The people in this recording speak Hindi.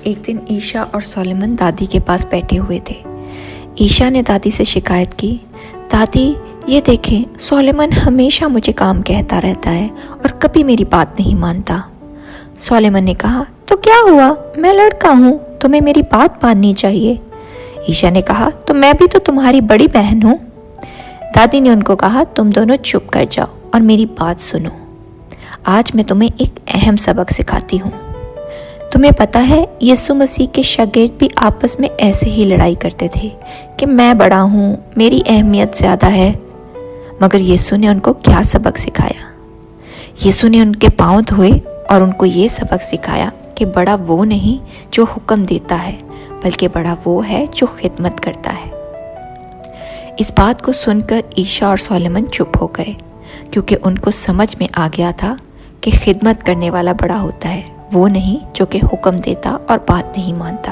एक दिन ईशा और सोलेमन दादी के पास बैठे हुए थे। ईशा ने दादी से शिकायत की, दादी ये देखें, सोलेमन हमेशा मुझे काम कहता रहता है और कभी मेरी बात नहीं मानता। सोलेमन ने कहा, तो क्या हुआ, मैं लड़का हूँ, तुम्हें मेरी बात माननी चाहिए। ईशा ने कहा, तो मैं भी तो तुम्हारी बड़ी बहन हूँ। दादी ने उनको कहा, तुम दोनों चुप कर जाओ और मेरी बात सुनो। आज मैं तुम्हें एक अहम सबक सिखाती हूँ। तुम्हें पता है, यीशु मसीह के शागिर्द भी आपस में ऐसे ही लड़ाई करते थे कि मैं बड़ा हूँ, मेरी अहमियत ज़्यादा है। मगर यीशु ने उनको क्या सबक सिखाया? यीशु ने उनके पाँव धोए और उनको ये सबक सिखाया कि बड़ा वो नहीं जो हुक्म देता है, बल्कि बड़ा वो है जो खिदमत करता है। इस बात को सुनकर ईशा और सोलेमन चुप हो गए, क्योंकि उनको समझ में आ गया था कि खिदमत करने वाला बड़ा होता है, वो नहीं जो कि हुक्म देता और बात नहीं मानता।